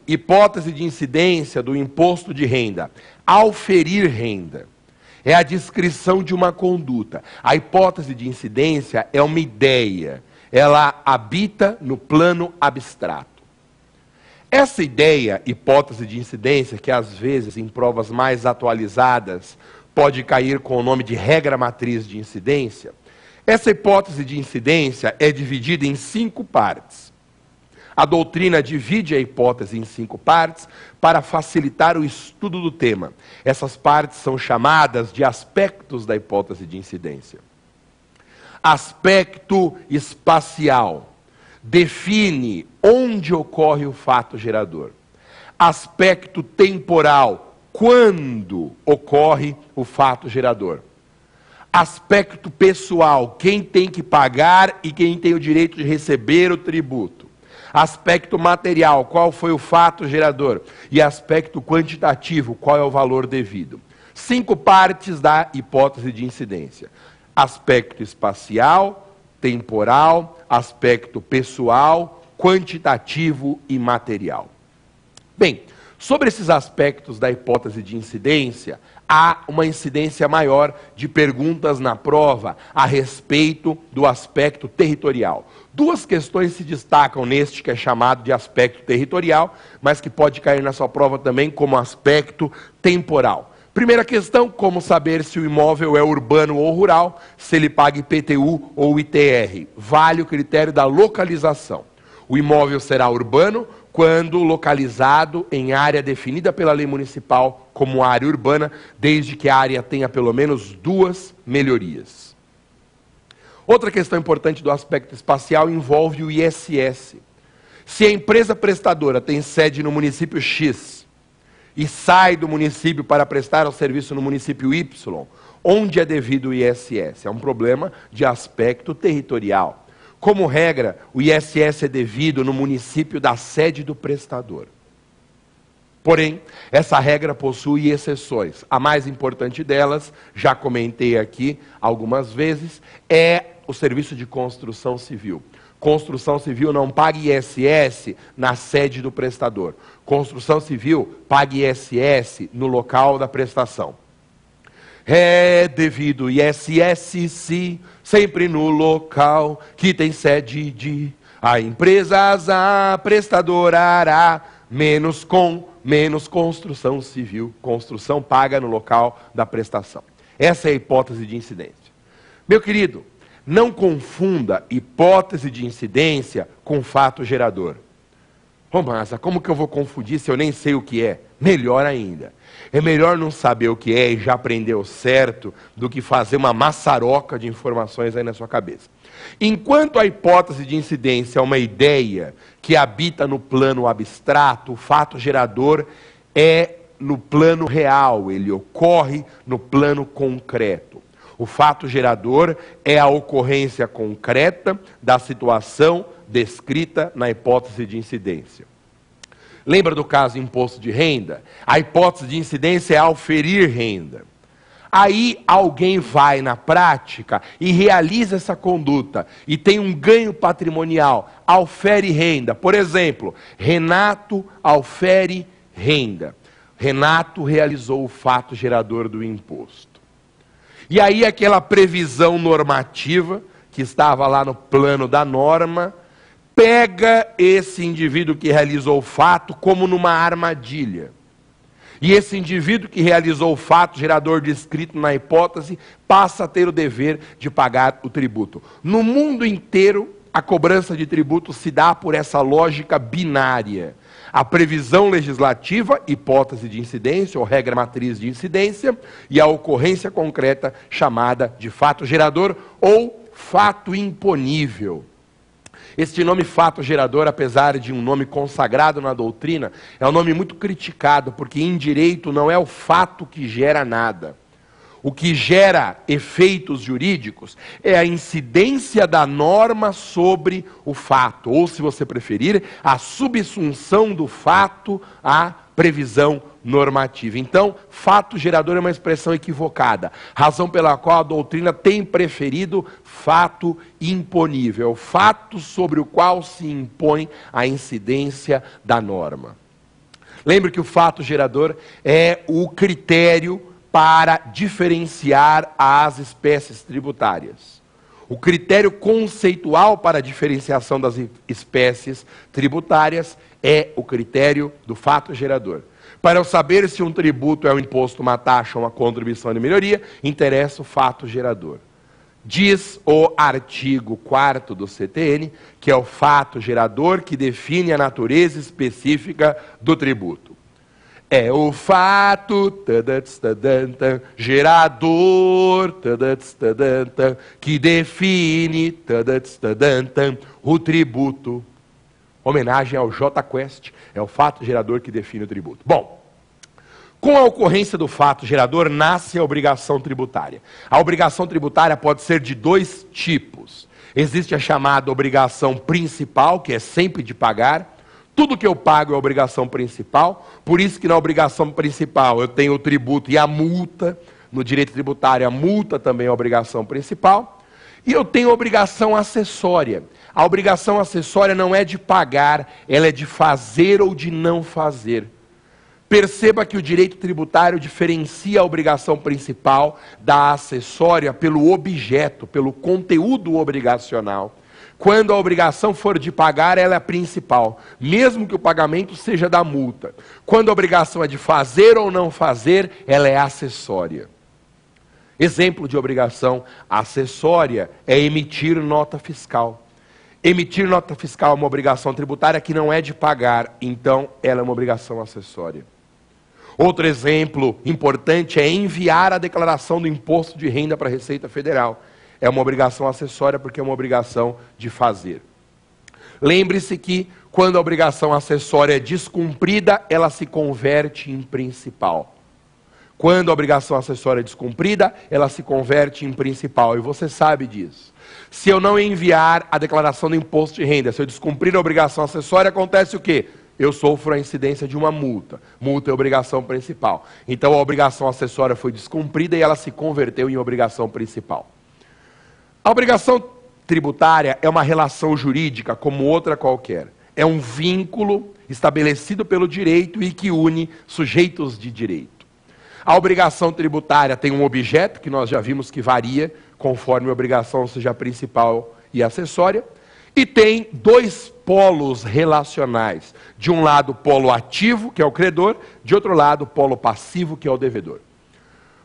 hipótese de incidência do imposto de renda. Auferir renda é a descrição de uma conduta. A hipótese de incidência é uma ideia. Ela habita no plano abstrato. Essa ideia, hipótese de incidência, que às vezes em provas mais atualizadas pode cair com o nome de regra matriz de incidência, essa hipótese de incidência é dividida em 5 partes. A doutrina divide a hipótese em 5 partes para facilitar o estudo do tema. Essas partes são chamadas de aspectos da hipótese de incidência. Aspecto espacial define onde ocorre o fato gerador. Aspecto temporal, quando ocorre o fato gerador. Aspecto pessoal, quem tem que pagar e quem tem o direito de receber o tributo. Aspecto material, qual foi o fato gerador. E aspecto quantitativo, qual é o valor devido. 5 partes da hipótese de incidência. Aspecto espacial, temporal, aspecto pessoal, quantitativo e material. Bem, sobre esses aspectos da hipótese de incidência, há uma incidência maior de perguntas na prova a respeito do aspecto territorial. 2 questões se destacam neste que é chamado de aspecto territorial, mas que pode cair na sua prova também como aspecto temporal. Primeira questão, como saber se o imóvel é urbano ou rural, se ele paga IPTU ou ITR. Vale o critério da localização. O imóvel será urbano quando localizado em área definida pela lei municipal como área urbana, desde que a área tenha pelo menos 2 melhorias. Outra questão importante do aspecto espacial envolve o ISS. Se a empresa prestadora tem sede no município X e sai do município para prestar o serviço no município Y, onde é devido o ISS? É um problema de aspecto territorial. Como regra, o ISS é devido no município da sede do prestador. Porém, essa regra possui exceções. A mais importante delas, já comentei aqui algumas vezes, é o serviço de construção civil. Construção civil não paga ISS na sede do prestador. Construção civil paga ISS no local da prestação. É devido ISS, sim, sempre no local que tem sede de a empresas, a prestadora ará, menos construção civil. Construção paga no local da prestação. Essa é a hipótese de incidência. Meu querido, não confunda hipótese de incidência com fato gerador. Romasa, como que eu vou confundir se eu nem sei o que é? Melhor ainda. É melhor não saber o que é e já aprender o certo do que fazer uma maçaroca de informações aí na sua cabeça. Enquanto a hipótese de incidência é uma ideia que habita no plano abstrato, o fato gerador é no plano real, ele ocorre no plano concreto. O fato gerador é a ocorrência concreta da situação descrita na hipótese de incidência. Lembra do caso imposto de renda? A hipótese de incidência é auferir renda. Aí alguém vai na prática e realiza essa conduta e tem um ganho patrimonial, aufere renda. Por exemplo, Renato aufere renda. Renato realizou o fato gerador do imposto. E aí aquela previsão normativa, que estava lá no plano da norma, pega esse indivíduo que realizou o fato como numa armadilha. E esse indivíduo que realizou o fato gerador descrito na hipótese passa a ter o dever de pagar o tributo. No mundo inteiro, a cobrança de tributo se dá por essa lógica binária. A previsão legislativa, hipótese de incidência ou regra matriz de incidência, e a ocorrência concreta chamada de fato gerador ou fato imponível. Este nome fato gerador, apesar de um nome consagrado na doutrina, é um nome muito criticado, porque em direito não é o fato que gera nada. O que gera efeitos jurídicos é a incidência da norma sobre o fato, ou, se você preferir, a subsunção do fato à previsão normativa. Então, fato gerador é uma expressão equivocada, razão pela qual a doutrina tem preferido fato imponível, fato sobre o qual se impõe a incidência da norma. Lembre que o fato gerador é o critério para diferenciar as espécies tributárias. O critério conceitual para a diferenciação das espécies tributárias é o critério do fato gerador. Para eu saber se um tributo é um imposto, uma taxa ou uma contribuição de melhoria, interessa o fato gerador. Diz o artigo 4º do CTN, que é o fato gerador que define a natureza específica do tributo. É o fato gerador que define o tributo. Homenagem ao J Quest, é o fato gerador que define o tributo. Bom, com a ocorrência do fato gerador, nasce a obrigação tributária. A obrigação tributária pode ser de dois tipos. Existe a chamada obrigação principal, que é sempre de pagar. Tudo que eu pago é obrigação principal, por isso que na obrigação principal eu tenho o tributo e a multa. No direito tributário, a multa também é obrigação principal. E eu tenho obrigação acessória. A obrigação acessória não é de pagar, ela é de fazer ou de não fazer. Perceba que o direito tributário diferencia a obrigação principal da acessória pelo objeto, pelo conteúdo obrigacional. Quando a obrigação for de pagar, ela é a principal, mesmo que o pagamento seja da multa. Quando a obrigação é de fazer ou não fazer, ela é acessória. Exemplo de obrigação acessória é emitir nota fiscal. Emitir nota fiscal é uma obrigação tributária que não é de pagar, então ela é uma obrigação acessória. Outro exemplo importante é enviar a declaração do imposto de renda para a Receita Federal. É uma obrigação acessória porque é uma obrigação de fazer. Lembre-se que quando a obrigação acessória é descumprida, ela se converte em principal. Quando a obrigação acessória é descumprida, ela se converte em principal. E você sabe disso. Se eu não enviar a declaração do imposto de renda, se eu descumprir a obrigação acessória, acontece o quê? Eu sofro a incidência de uma multa. Multa é obrigação principal. Então a obrigação acessória foi descumprida e ela se converteu em obrigação principal. A obrigação tributária é uma relação jurídica como outra qualquer. É um vínculo estabelecido pelo direito e que une sujeitos de direito. A obrigação tributária tem um objeto, que nós já vimos que varia, conforme a obrigação seja principal e acessória, e tem dois polos relacionais. De um lado, o polo ativo, que é o credor, de outro lado, o polo passivo, que é o devedor.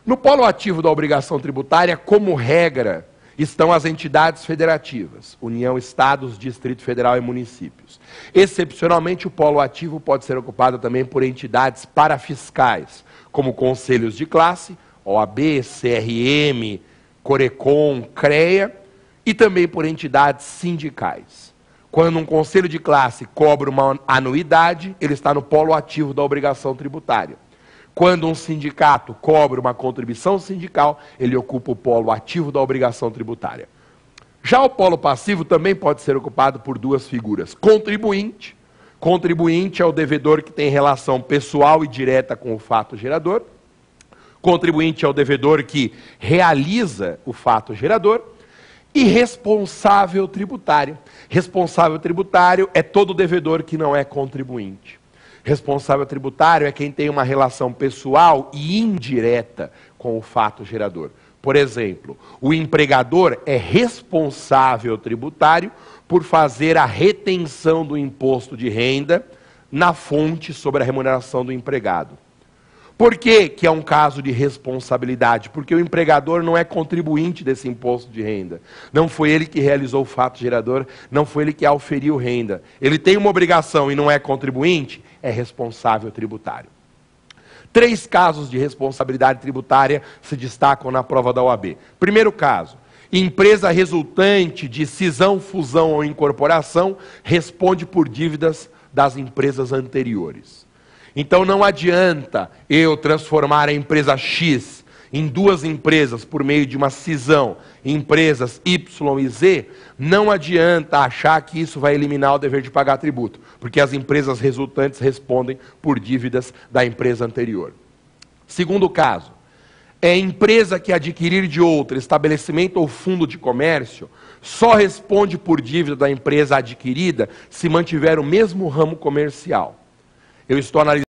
No polo ativo da obrigação tributária, como regra, estão as entidades federativas, União, Estados, Distrito Federal e municípios. Excepcionalmente, o polo ativo pode ser ocupado também por entidades parafiscais, como conselhos de classe, OAB, CRM, Corecon, CREA, e também por entidades sindicais. Quando um conselho de classe cobra uma anuidade, ele está no polo ativo da obrigação tributária. Quando um sindicato cobra uma contribuição sindical, ele ocupa o polo ativo da obrigação tributária. Já o polo passivo também pode ser ocupado por duas figuras. Contribuinte. Contribuinte é o devedor que tem relação pessoal e direta com o fato gerador. Contribuinte é o devedor que realiza o fato gerador. E responsável tributário. Responsável tributário é todo devedor que não é contribuinte. Responsável tributário é quem tem uma relação pessoal e indireta com o fato gerador. Por exemplo, o empregador é responsável tributário por fazer a retenção do imposto de renda na fonte sobre a remuneração do empregado. Por que que é um caso de responsabilidade? Porque o empregador não é contribuinte desse imposto de renda. Não foi ele que realizou o fato gerador, não foi ele que auferiu renda. Ele tem uma obrigação e não é contribuinte, é responsável tributário. 3 casos de responsabilidade tributária se destacam na prova da OAB. Primeiro caso, empresa resultante de cisão, fusão ou incorporação responde por dívidas das empresas anteriores. Então não adianta eu transformar a empresa X em 2 empresas por meio de uma cisão, empresas Y e Z, não adianta achar que isso vai eliminar o dever de pagar tributo, porque as empresas resultantes respondem por dívidas da empresa anterior. Segundo caso, é empresa que adquirir de outra estabelecimento ou fundo de comércio, só responde por dívida da empresa adquirida se mantiver o mesmo ramo comercial. Eu estou analisando